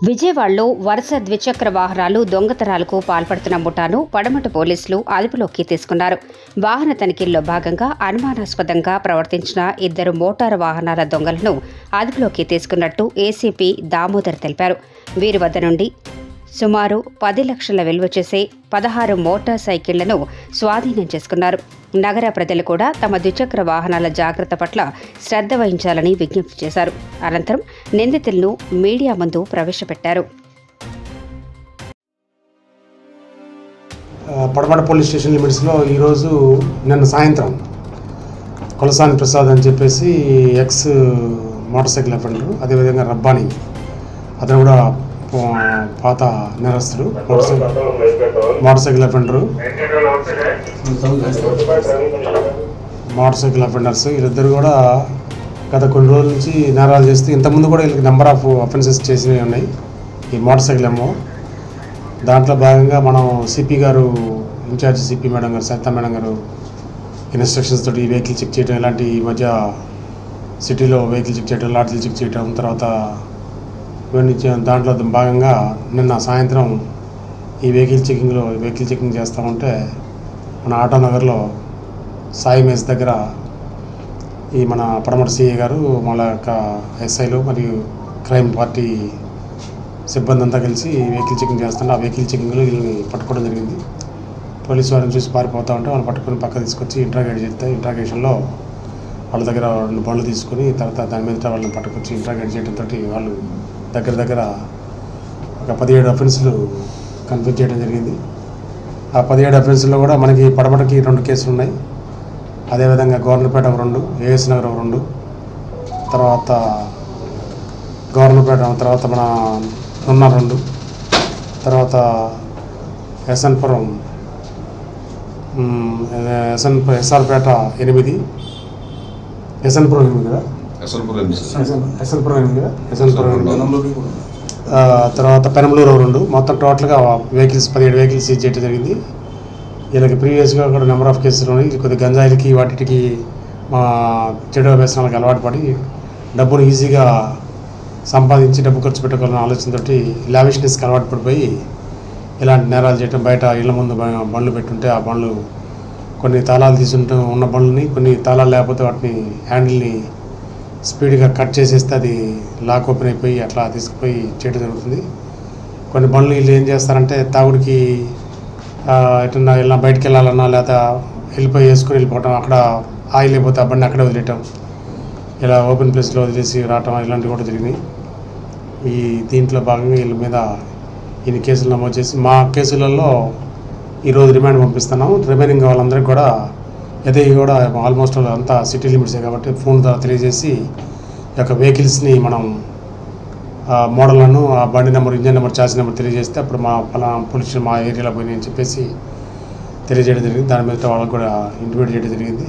విజయవాడలో వరుస ద్విచక్ర వాహనాలు దొంగతనాలకు పాల్పడుతున్న ముఠాను పడమట పోలీసులు అదుపులోకి తీసుకున్నారు. వాహన తనిఖీల్లో భాగంగా అనుమానాస్పదంగా ప్రవర్తించిన 2 మోటారు వాహనాల దొంగలను అదుపులోకి తీసుకున్నట్టు ఏసీపీ దామోదర్ తెలిపారు. వీరి వద్ద నుండి సుమారు 10 లక్షల విలువ చేసే 16 మోటార్ సైకిళ్లను స్వాధీనం చేసుకున్నారు. నగర ప్రజలు కూడా తమ ద్విచక్ర వాహనాల జాగ్రత్త పట్ల శ్రద్ధ వహించాలని విజ్ఞప్తి చేశారు. అనంతరం నిందితులను మీడియా ముందు ప్రవేశపెట్టారు. పడమట పోలీస్ స్టేషన్ లిమిట్స్లో ఈరోజు నిన్న సాయంత్రం కొలసాని ప్రసాద్ అని చెప్పేసి ఎక్స్ మోటార్ సైకిల్ అఫెండరు, అదేవిధంగా రబ్బానీ అతను కూడా పాత నేరస్తుడు, motor cycle offender, motor cycle offenders వీళ్ళిద్దరు కూడా గత కొన్ని రోజుల నుంచి నేరాలు చేస్తూ ఇంతకుముందు కూడా వీళ్ళకి నెంబర్ ఆఫ్ అఫెన్సెస్ చేసినవి ఉన్నాయి. ఈ మోటార్ సైకిల్ ఏమో దాంట్లో భాగంగా మనం సిపి గారు, ఇన్ఛార్జ్ సిపి మేడం గారు, సరితా మేడం గారు ఇన్స్ట్రక్షన్స్ తోటి ఈ వెహికల్ చెక్ చేయడం, ఇలాంటి ఈ మధ్య సిటీలో వెహికల్ చెక్ చేయడం, లాటరీలు చెక్ చేయడం, తర్వాత ఇవన్నీ దాంట్లో భాగంగా నిన్న సాయంత్రం ఈ వెహికల్ చెకింగ్ చేస్తూ ఉంటే మన ఆటోనగర్లో సాయి మేస్ దగ్గర ఈ మన పడమట సిఐ గారు, వాళ్ళ యొక్క ఎస్ఐలు మరియు క్రైమ్ పార్టీ సిబ్బంది అంతా కలిసి వెహికల్ చెకింగ్ చేస్తుంటే ఆ వెహికల్ చెకింగ్లో వీళ్ళని పట్టుకోవడం జరిగింది. పోలీసు వారిని చూసి పారిపోతూ ఉంటే వాళ్ళు పట్టుకొని పక్క తీసుకొచ్చి ఇంట్రాగేట్ చేస్తే ఇంట్రాగేషన్లో వాళ్ళ దగ్గర 2 బండ్లు తీసుకొని తర్వాత దాని మీద వాళ్ళని పట్టుకొచ్చి ఇంట్రాగేట్ చేయడంతో వాళ్ళు దగ్గర ఒక 17 అఫెన్సులు కన్ఫ్యూజ్ చేయడం జరిగింది. ఆ 17 అఫెన్సుల్లో కూడా మనకి పడమటకి 2 కేసులు ఉన్నాయి. అదేవిధంగా గవర్నర్పేట 2, ఏఎస్ నగర్ 2, తర్వాత గవర్నర్పేట, తర్వాత మన నున్న 2, తర్వాత ఎస్ఆర్పేట 8, ఎస్ఎన్పురం 8 కదా, ఎస్ఎన్పురం 8, తర్వాత పెనంలూరు 2, మొత్తం టోటల్గా వెహికల్స్ 17 వెహికల్స్ సీజ్ చేయడం జరిగింది. వీళ్ళకి ప్రీవియస్గా కూడా నెంబర్ ఆఫ్ కేసులు ఉన్నాయి. కొద్ది గంజాయిలకి వాటికి మా చెడు వ్యసనాలకు అలవాటు పడి డబ్బును ఈజీగా సంపాదించి డబ్బు ఖర్చు పెట్టుకోవాలనే ఆలోచనతోటి లావిష్నెస్కి అలవాటు పడిపోయి ఇలాంటి నేరాలు చేయడం, బయట ఇళ్ల ముందు బండ్లు పెట్టుంటే ఆ బండ్లు కొన్ని తాళాలు తీసుంటూ ఉన్న బండ్లని, కొన్ని తాళాలు లేకపోతే వాటిని హ్యాండిల్ని స్పీడ్గా కట్ చేసేస్తే అది లాక్ ఓపెన్ అయిపోయి అట్లా తీసుకుపోయి చేయడం జరుగుతుంది. కొన్ని బండ్లు వీళ్ళు ఏం చేస్తారంటే తాగుడికి ఎట్లా ఇలా బయటికి వెళ్ళాలన్నా లేదా వేసుకొని వెళ్ళిపోవటం, అక్కడ ఆయిల్ అయిపోతే ఆ బండి అక్కడే వదిలేయటం, ఇలా ఓపెన్ ప్లేస్లో వదిలేసి రావటం ఇలాంటివి కూడా జరిగినాయి. దీంట్లో భాగంగా వీళ్ళ మీద ఇన్ని కేసులు నమోదు చేసి మా కేసులలో ఈరోజు రిమాండ్ పంపిస్తున్నాం. రిమైనింగ్ వాళ్ళందరికీ కూడా ఇవి కూడా ఆల్మోస్ట్ అంతా సిటీ లిమిట్సే కాబట్టి ఫోన్ ద్వారా తెలియజేసి ఈ యొక్క వెహికల్స్ని మనం మోడళ్లను, ఆ బండి number, engine number, charge number తెలియజేస్తే అప్పుడు మా పోలీస్ మా ఏరియాలో పోయినాయి అని చెప్పేసి తెలియజేయడం జరిగింది. దాని మీద వాళ్ళకు కూడా ఇంటిమేట్ చేయడం జరిగింది.